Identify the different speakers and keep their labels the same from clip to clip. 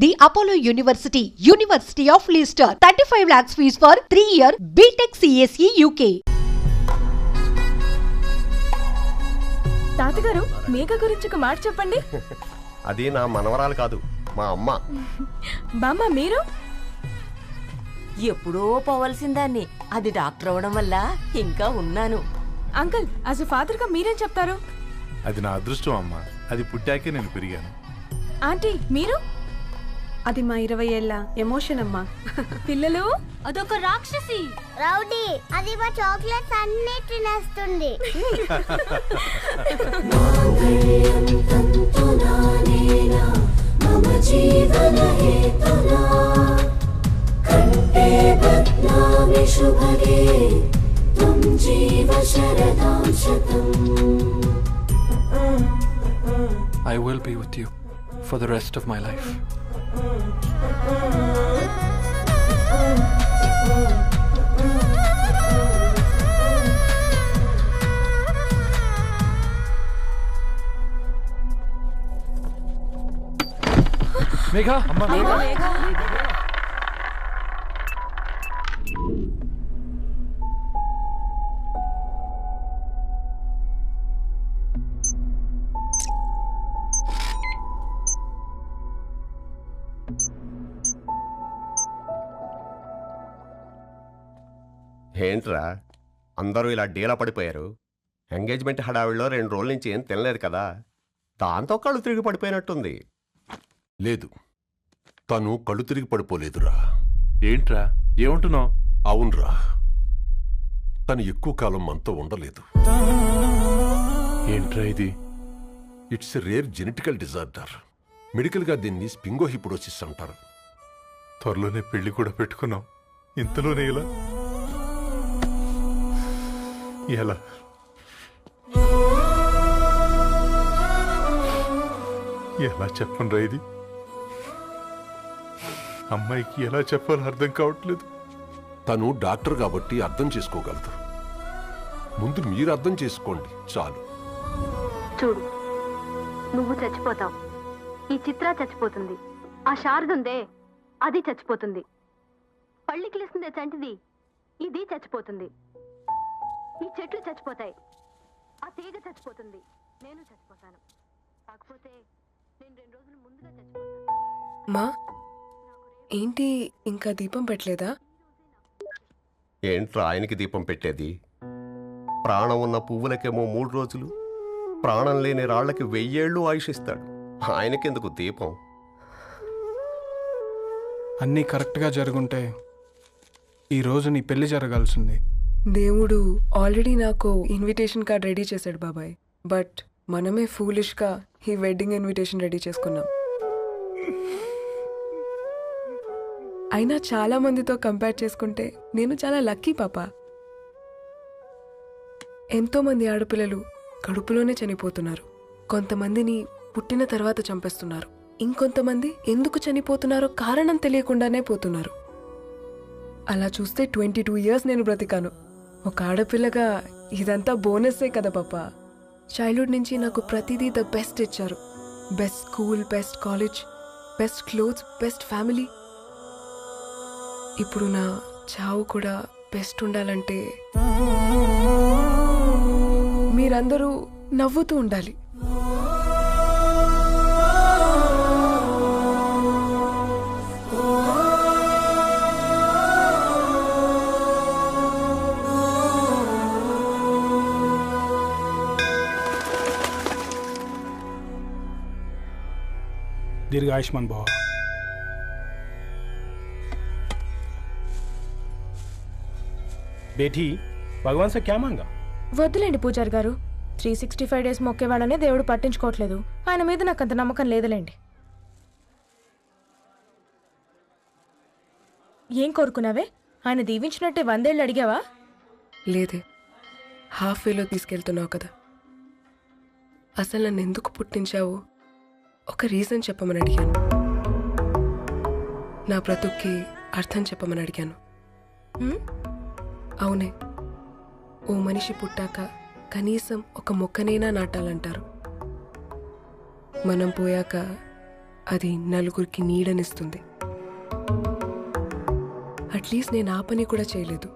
Speaker 1: The Apollo University, University of Leicester. 35 lakhs fees for 3-year BTech CSE UK.
Speaker 2: తాతగారు మేఘ గురించి ఒక మాట చెప్పండి.
Speaker 3: అది నా మనవరాలు కాదు, మా అమ్మ.
Speaker 2: బామ్మ మీరు
Speaker 4: ఎప్పుడో పోవలసిందాన్ని, అది డాక్టర్ అవడం వల్ల ఇంకా ఉన్నాను.
Speaker 2: అంకుల్, యాజ్ ఎ ఫాదర్ గా మీరేం చెప్తారు?
Speaker 5: అది నా అదృష్టం అమ్మ, అది పుట్టాకే నేను పెరిగాను.
Speaker 2: ఆంటీ మీరు?
Speaker 6: అది మా 20 ఏళ్ల ఎమోషన్ అమ్మా.
Speaker 2: పిల్లలు
Speaker 7: అదొక రాక్షసి
Speaker 8: రౌడీ, అది మా చాక్లెట్స్ అన్ని తినేస్తుంది.
Speaker 9: I will be with you for the rest of my life. Megha, Amma.
Speaker 2: Megha.
Speaker 3: ఏంట్రా అందరూ ఇలా డీలా పడిపోయారు? ఎంగేజ్మెంట్ హడావిడిలో 2 రోజుల నుంచి ఏం తినలేదు కదా, దాంతో కళ్ళు తిరిగి పడిపోయినట్టుంది.
Speaker 10: లేదు, తను కళ్ళు తిరిగి పడిపోలేదురా.
Speaker 5: ఏంట్రా ఏమంటున్నావు?
Speaker 10: అవునరా, తను ఎక్కువ కాలం మనతో ఉండలేదు.
Speaker 5: ఏంట్రా ఇది?
Speaker 10: It's a rare genetical disorder. మెడికల్గా దీన్ని స్పింగోహిపోడోసిస్ అంటారు.
Speaker 5: త్వరలోనే పెళ్లి కూడా పెట్టుకున్నాం, ఇంతలోనే ఇలా ఎలా? ఎలా చెప్పను రా ఇది? అమ్మాయికి ఎలా చెప్పాలో అర్థం కావట్లేదు.
Speaker 10: తను డాక్టర్ కాబట్టి అర్థం చేసుకోగలదు. ముందు మీరు అర్థం చేసుకోండి చాలు.
Speaker 11: చూడు, నువ్వు చచ్చిపోతావు, ఈ చిత్ర చచ్చిపోతుంది, ఆ శారదుందే అది చచ్చిపోతుంది, పళ్ళికిలిస్తుందే చంటిది ఇది చచ్చిపోతుంది, ఈ చెట్లు చచ్చిపోతాయి, ఆ తీగ చచ్చిపోతుంది, నేను చచ్చిపోతాను. కాకపోతే నేను 2 రోజులు ముందుగా చచ్చిపోతాను.
Speaker 6: మా ఏంటి ఇంకా దీపం పెట్టలేదా?
Speaker 3: ఏంట్రా ఆయనకి దీపం పెట్టేది? ప్రాణం ఉన్న పువ్వులకేమో 3 రోజులు, ప్రాణం లేని రాళ్లకి 1000 ఏళ్ళు ఆయుషిస్తాడు. ఆయనకెందుకు దీపం?
Speaker 9: అన్నీ కరెక్ట్గా జరుగుంటే ఈరోజు నీ పెళ్లి జరగాల్సింది.
Speaker 6: దేవుడు ఆల్రెడీ నాకు ఇన్విటేషన్ కార్డ్ రెడీ చేశాడు బాబాయ్. బట్ మనమే ఫూలిష్గా ఈ వెడ్డింగ్ ఇన్విటేషన్ రెడీ చేసుకున్నాం. అయినా చాలా మందితో కంపేర్ చేసుకుంటే నేను చాలా లక్కీ పాప. ఎంతో మంది ఆడపిల్లలు కడుపులోనే చనిపోతున్నారు. కొంతమందిని పుట్టిన తర్వాత చంపేస్తున్నారు. ఇంకొంతమంది ఎందుకు చనిపోతున్నారో కారణం తెలియకుండానే పోతున్నారు. అలా చూస్తే 22 ఇయర్స్ నేను బ్రతికాను. ఒక ఆడపిల్లగా ఇదంతా బోనస్సే కదా పాప. చైల్డ్హుడ్ నుంచి నాకు ప్రతిదీ ద బెస్ట్ ఇచ్చారు. Best school, best college, best clothes, best family. ఇప్పుడు నా చావు కూడా బెస్ట్ ఉండాలంటే మీరందరూ నవ్వుతూ ఉండాలి.
Speaker 9: दीर्घायुष्मान भव.
Speaker 12: बेटी, भगवान से क्या मांगा?
Speaker 2: వద్దులేండి పూజారి గారు, 365 డేస్ మొక్కేవాళ్ళనే దేవుడు పట్టించుకోవట్లేదు. ఆయన మీద నాకు అంత నమ్మకం లేదులేండి. ఏం కోరుకున్నావే? ఆయన దీవించినట్టే 100 ఏళ్ళు అడిగావా?
Speaker 6: లేదే, హాఫ్ వేలో తీసుకెళ్తున్నావు కదా. అసలు నన్ను ఎందుకు పుట్టించావు ఒక రీజన్ చెప్పమని అడిగాను. నా బ్రతుక్కి అర్థం చెప్పమని అడిగాను. అవునే, ఓ మనిషి పుట్టాక కనీసం ఒక మొక్కనైనా నాటాలంటారు. మనం పోయాక అది నలుగురికి నీడనిస్తుంది. అట్లీస్ట్ నేను ఆ పని కూడా చేయలేదు.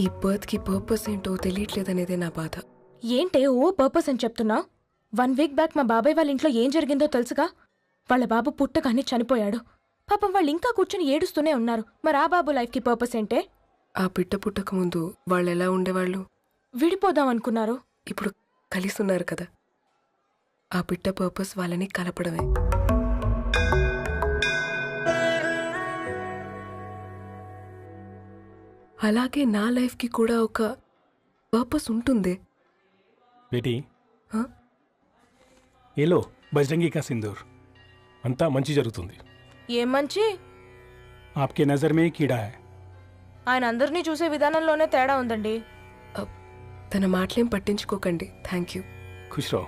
Speaker 6: ఈ బర్త్కి పర్పస్ ఏంటో తెలియట్లేదనేదే నా బాధ.
Speaker 2: ఏంటే ఓ పర్పస్ అని చెప్తున్నా? 1 వీక్ బ్యాక్ మా బాబాయ్ వాళ్ళ ఇంట్లో ఏం జరిగిందో తెలుసుగా? వాళ్ళ బాబు పుట్టగానే చనిపోయాడు. పాపం వాళ్ళు ఇంకా కూర్చొని ఏడుస్తూనే ఉన్నారు. మరి ఆ బాబు లైఫ్కి పర్పస్ ఏంటే?
Speaker 6: ఆ పిట్ట పుట్టక ముందు వాళ్ళు ఎలా ఉండేవాళ్ళు?
Speaker 2: విడిపోదాం అనుకున్నారు.
Speaker 6: ఇప్పుడు కలిసి ఉన్నారు కదా. ఆ పిట్ట పర్పస్ వాళ్ళని కలపడమే. అలాగే నా లైఫ్కి కూడా ఒక పర్పస్ ఉంటుంది.
Speaker 12: बेटी
Speaker 6: हाँ?
Speaker 12: ये लो बजरंगी का सिंदूर अंता मंची जరుగుతుంది.
Speaker 2: ఏం మంచి?
Speaker 12: आपके नजर में कीड़ा है.
Speaker 2: ఆయన అందరినీ చూసే విధానంలోనే తేడా ఉందండి.
Speaker 6: తన మాటలేం పట్టించుకోకండి. Thank you.
Speaker 12: खुश रहो.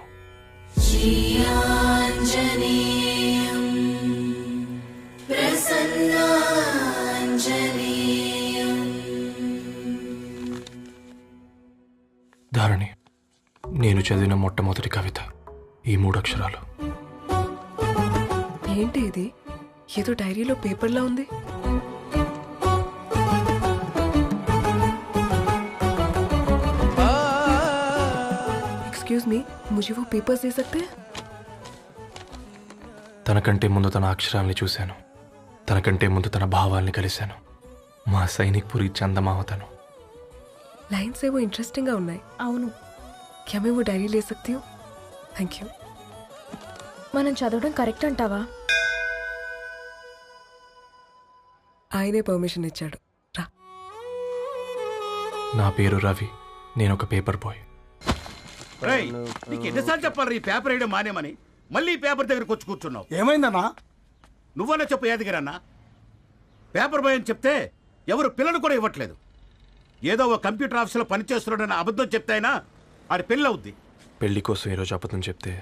Speaker 9: ధారణి, నేను చదివిన మొట్టమొదటి కవిత ఈ 3 అక్షరాలు.
Speaker 6: ఏంటి ఇది? ఏదో డైరీలో పేపర్లా ఉంది. एक्सक्यूज मी, मुझे वो पेपर्स दे सकते हैं?
Speaker 9: తనకంటే ముందు తన అక్షరాల్ని చూశాను. తనకంటే ముందు తన భావాల్ని కలిశాను. మా సైనిక్ పురి చందమావతను.
Speaker 6: लाइन्स है वो इंटरेस्टिंग గా ఉన్నాయి.
Speaker 2: అవును.
Speaker 6: क्या मैं वो डायरी ले सकती हूँ? Thank you.
Speaker 2: మనం చదవడం కరెక్ట్ అంటావా?
Speaker 6: ఆయనే పర్మిషన్ ఇచ్చాడు. రా.
Speaker 9: నా పేరు రవి. నేను ఒక పేపర్ బాయ్.
Speaker 7: నీకు ఎన్నిసార్లు చెప్పాలి ఈ పేపర్ వేయడం మానేమని? మళ్ళీ ఈ పేపర్ దగ్గరకు వచ్చి కూర్చున్నావు.
Speaker 13: ఏమైందన్నా?
Speaker 7: నువ్వన్నా చెప్పు యాదగిరన్నా. పేపర్ బాయ్ అని చెప్తే ఎవరు పిల్లలు కూడా ఇవ్వట్లేదు. ఏదో ఒక కంప్యూటర్ ఆఫీసులో పనిచేస్తున్నాడన్న అబద్ధం చెప్తే అయినా ఆడి పెళ్ళి అవుద్ది.
Speaker 9: పెళ్లి కోసం ఈరోజు అబద్ధం చెప్తే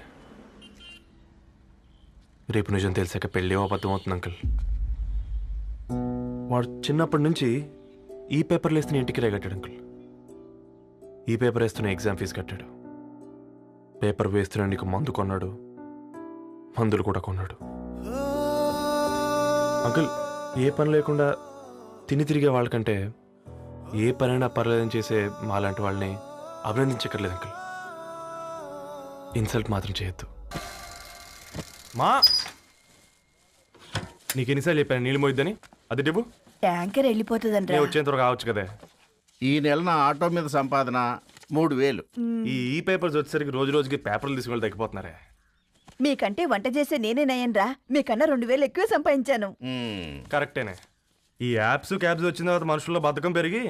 Speaker 9: రేపు నిజం తెలిసాక పెళ్ళి అబద్ధం అవుతుంది అంకుల్. వాడు చిన్నప్పటి నుంచి ఈ పేపర్లు వేస్తున్న ఇంటికి రేగట్టాడు అంకుల్. ఈ పేపర్ వేస్తున్న ఎగ్జామ్ ఫీజు కట్టాడు. పేపర్ వేస్తున్న నీకు మందు కొన్నాడు. మందులు కూడా కొన్నాడు. అంకుల్, ఏ పని లేకుండా తిని తిరిగే వాళ్ళకంటే ఏ పనైనా పర్లేదని చేసే మాలాంటి వాళ్ళని అభినందించక్కర్లేదు అంకుల్. ఇన్సల్ట్ మాత్రం చేయొద్దు. మా నీకు ఎన్నిసార్లు చెప్పాను నీళ్ళు మోయిద్దని? అది డిబు
Speaker 4: ట్యాంకర్ వెళ్ళిపోతుందంటే
Speaker 9: వచ్చేంత వరకు కావచ్చు కదా.
Speaker 7: ఈ నెల నా ఆటో మీద సంపాదన 3000.
Speaker 9: ఈ పేపర్స్ వచ్చేసరికి రోజు రోజుకి పేపర్లు తీసుకుని తగ్గిపోతున్నారే.
Speaker 4: మీకంటే వంట చేసే నేనే నయ్యన్రా. మీకన్నా 2000 ఎక్కువ సంపాదించాను.
Speaker 9: కరెక్టేనే. ఈ యాప్స్ క్యాబ్స్ వచ్చిన తర్వాత మనుషుల్లో బద్ధకం పెరిగి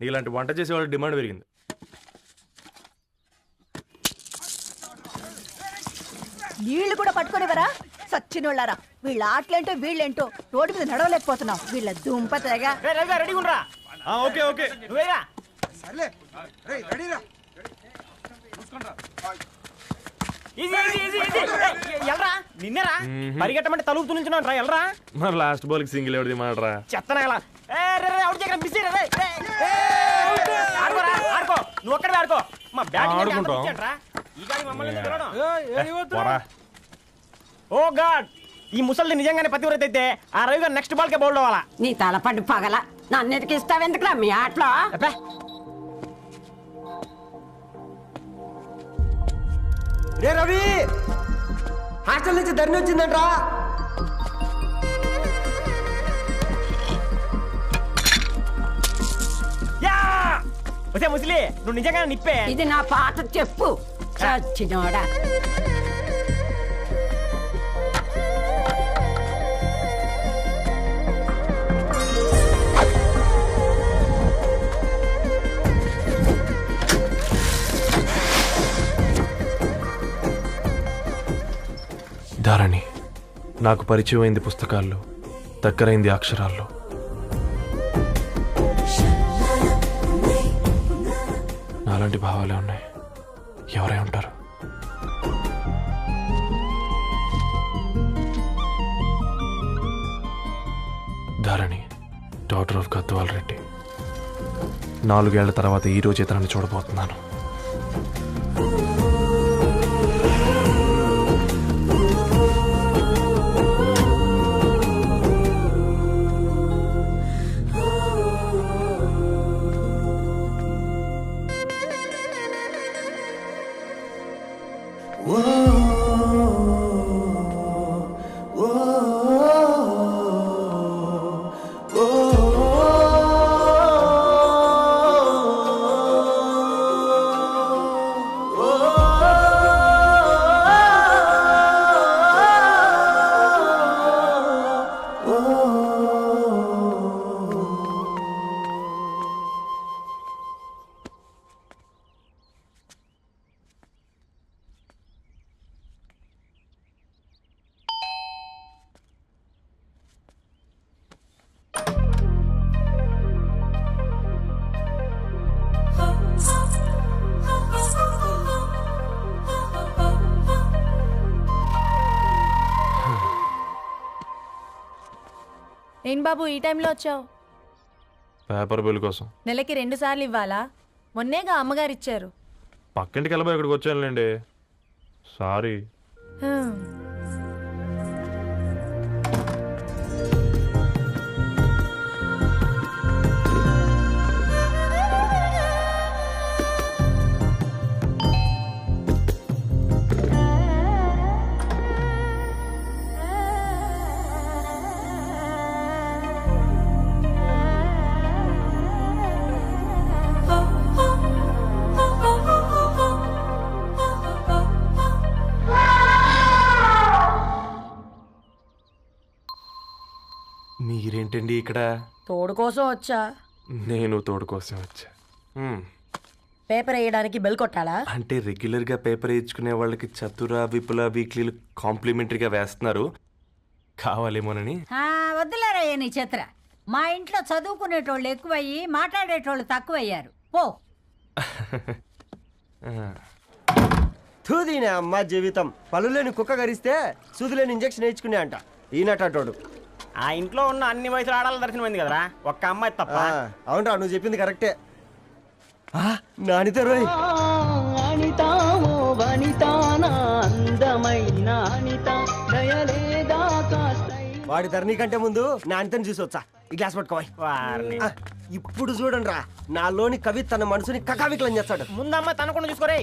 Speaker 9: ఇలాంటి వంట చేసే వాళ్ళ డిమాండ్ పెరిగింది.
Speaker 4: నీళ్లు కూడా పట్టుకునేవరా సచ్చినోళ్ళారా. వీళ్ళ ఆటలేంటో వీళ్ళేంటో రోడ్డు మీద నడవలేకపోతున్నాం. వీళ్ళ దుంప తెగ.
Speaker 9: ఓకే ఓకే
Speaker 13: నిన్నరా పరిగెట్టమంటే తలుపుతూ నుంచి ఎల్రా.
Speaker 9: మరి లాస్ట్ బాల్ కి సింగిల్ ఎవరిది మాడరా?
Speaker 13: చెత్తనా నువ్వు ఒక్కడే ఆడుకో. మా ఓ గాడ్, ఈ ముసలి నిజంగానే పతివ్రత అయితే ఆ రవి గారు నెక్స్ట్ బాల్ కే బౌల్డ్ అవ్వాలా.
Speaker 4: నీ తలపండు పగల నన్నిటికి ఇస్తావెందుకురా మీ ఆటలో?
Speaker 13: రే రవి, హాస్టల్ నుంచి ధరణి వచ్చిందంట్రా. ఒసే ముసలి, నువ్వు నిజంగా నిప్పే.
Speaker 4: ఇది నా పాట చెప్పు చచ్చినోడా.
Speaker 9: ధారణి నాకు పరిచయం అయింది పుస్తకాల్లో, దగ్గరైంది అక్షరాల్లో. నాలాంటి భావాలే ఉన్నాయి. ఎవరై ఉంటారు? Dharani, daughter of Gadwal Reddy. 4 ఏళ్ల తర్వాత ఈ రోజు ఇతరాన్ని చూడబోతున్నాను.
Speaker 14: ఏం బాబు ఈ టైంలో వచ్చావు?
Speaker 9: పేపర్ బిల్ కోసం.
Speaker 14: నెలకి 2 సార్లు ఇవ్వాలా? మొన్నేగా అమ్మగారు ఇచ్చారు.
Speaker 9: పక్కింటికి వెళ్ళబోయి ఇక్కడికి వచ్చానులేండి. సారీ. మీరేంటండి ఇక్కడ?
Speaker 15: తోడు కోసం వచ్చా.
Speaker 9: నేను తోడు కోసం వచ్చా.
Speaker 15: పేపర్ వేయడానికి బెల్ కొట్టాలా?
Speaker 9: అంటే రెగ్యులర్గా పేపర్ వేయించుకునే వాళ్ళకి చతుర విపుల వీక్లీలు కాంప్లిమెంటరీగా వేస్తున్నారు, కావాలేమోనని.
Speaker 16: వద్దులేరా నీ చిత్ర. మా ఇంట్లో చదువుకునేటోళ్ళు ఎక్కువయ్యి మాట్లాడేటోళ్ళు తక్కువయ్యారు. పో.
Speaker 17: తూదీనే అమ్మ జీవితం. పలులేని కుక్క గరిస్తే సూదులేని ఇంజక్షన్ వేయించుకునే అంట ఈనటోడు.
Speaker 13: ఆ ఇంట్లో ఉన్న అన్ని వయసులో ఆడాలి దర్శనమైంది కదరా, ఒక్క అమ్మాయి తప్ప.
Speaker 17: అవునరా, నువ్వు చెప్పింది కరెక్టే. నానిత రోయ్ వాడి ధరణి కంటే ముందు నానితని చూసి వచ్చా. ఈ గ్లాస్ పట్టుకోవాలి. ఇప్పుడు చూడండి రా, నాలోని కవి తన మనసుని కకావికలం చేస్తాడు.
Speaker 13: ముందమ్మ తనకుండా చూసుకోరే.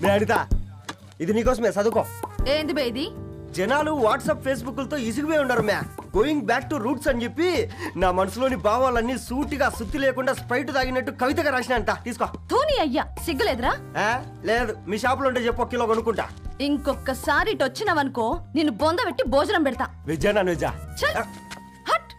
Speaker 17: నానిత, ఇది నీకోసమే, చదువుకో.
Speaker 14: ఏంది బే ఇది?
Speaker 17: జనాలు వాట్సాప్ ఫేస్బుక్లతో ఇసిగిపోయి ఉన్నారు మ్యా. గోయింగ్ బ్యాక్ టు రూట్స్ అని చెప్పి నా మనసులోని భావాలన్నీ సూటిగా సుత్తి లేకుండా స్ప్రైట్ తాగినట్టు కవితగా రాసినంట. తీసుకో.
Speaker 14: తూని అయ్యా, సిగ్గులేదురా?
Speaker 17: లేదు, మీ షాపులో ఉంటే చెప్పు, 1 కిలో కొనుక్కుంటా.
Speaker 14: ఇంకొకసారి ఇటు వచ్చినావనుకో నిన్ను బొంద పెట్టి భోజనం పెడతా.
Speaker 17: వెజ్జా నాన్ వెజ్జా?
Speaker 14: హట్.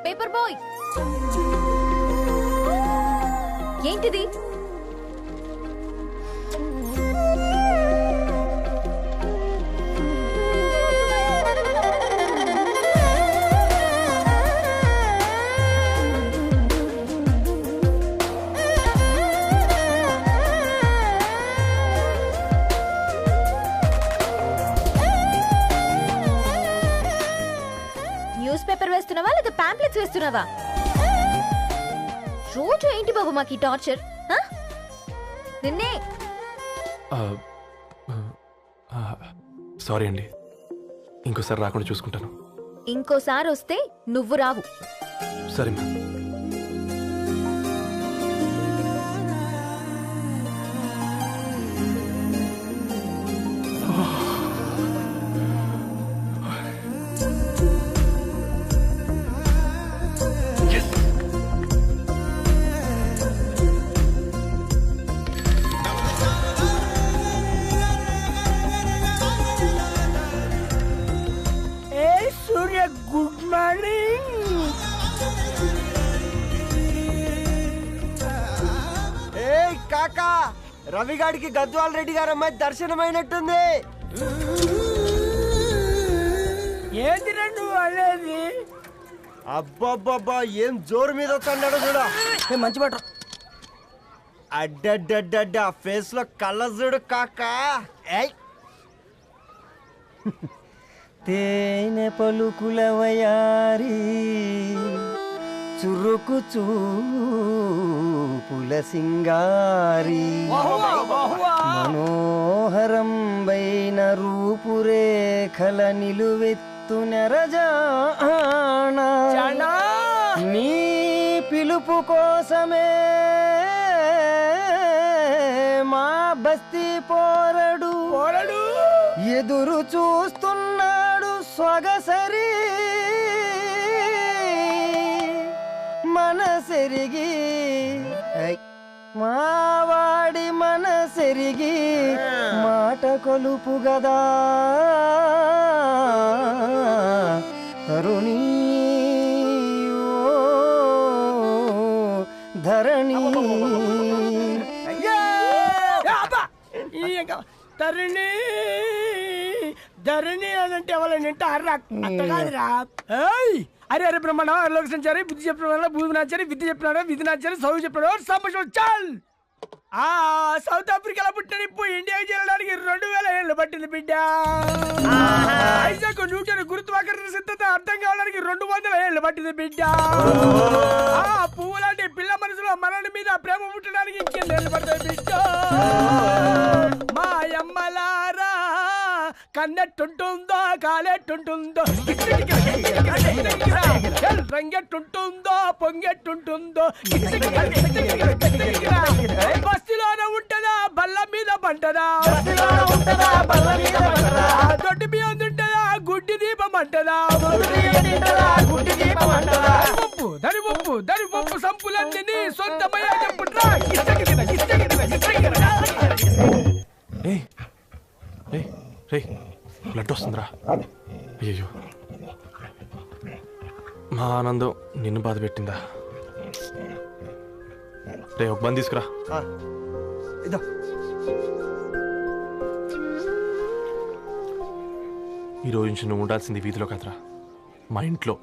Speaker 14: పేపర్ బాయ్, ఏంటిది? న్యూస్ పేపర్ వేస్తున్నావా లేదా పాంప్లెట్స్ వేస్తున్నావా? రోజు ఏంటి బాబు మాకు ఈ టార్చర్? నిన్నే.
Speaker 9: సారీ అండి, ఇంకోసారి రాకుండా చూసుకుంటాను.
Speaker 14: ఇంకోసారి వస్తే నువ్వు రావు.
Speaker 9: సరే మ్యామ్.
Speaker 18: Good morning.
Speaker 17: ఏ కాకా, రవిగాడికి గద్వాల్ రెడ్డి గారు అమ్మాయి దర్శనమైనట్టుంది.
Speaker 18: ఏంటి నువ్వు అనేది?
Speaker 17: అబ్బబ్బబ్బా, ఏం జోరు మీద వస్తున్నాడో చూడ. మంచి మాట. అడ్డడ్డడ్డ ఫేస్ లో కళ్ళ చూడు కాకా. తేనె పలుకుల వయారి చురుకు చూపుల సింగారి మనోహరం వైన రూపురేఖల నిలువెత్తు నెరజానా నీ పిలుపు కోసమే మా బస్తీ పోరడు ఎదురు చూస్తున్నాడు సొగసరి మనసెరిగి మావాడి మనసెరిగి మాట కొలుపు గదా తరుణీ
Speaker 18: ధరణి తరుణి ధరణి అని అంటే ఎవరైనా వింటారా? అట్ట కాదురా. అరే అరే బ్రహ్మణ లోక సంచారి బుద్ధి చెప్పిన భూమినాచారి విద్య చెప్పినాడు విధినాచారి చదువు చెప్పినాడు సంభాషణ చాల్. సౌత్ ఆఫ్రికాలో పుట్టిన ఇప్పుడు ఇండియాకి చేరడానికి 2000 ఏళ్ళు పట్టింది బిడ్డ. ఐజాక్ న్యూటన్ గురుత్వాకర్షణ సిద్ధత అర్థం కావడానికి 200 ఏళ్ళు పట్టింది బిడ్డ. పువ్వు లాంటి పిల్ల మనసులో మనని మీద ప్రేమ పుట్టడానికి ఇంకేళ్ళు పడతాయి బిడ్డ. మా అమ్మలారా కన్నెట్టుంటుందో కాలెట్టుంటుందో రంగెట్టుంటుందో పొంగెట్టుంటుందో బస్తిలోనే ఉంటదా బల్ల మీద పంటదా దొడ్డి బియ్యం తింటదా గుడ్డి దీపం అంటదా దరి పప్పు సంపులన్నీ సొంతమయ్యా చెప్పుట్రా.
Speaker 9: బ్లడ్ వస్తుందిరా. అయ్యో మా ఆనందం నిన్ను బాధ పెట్టిందా? రే ఒక బంద్ తీసుకురా. ఈరోజు నుంచి నువ్వు ఉండాల్సింది వీధిలో కదరా, మా ఇంట్లో.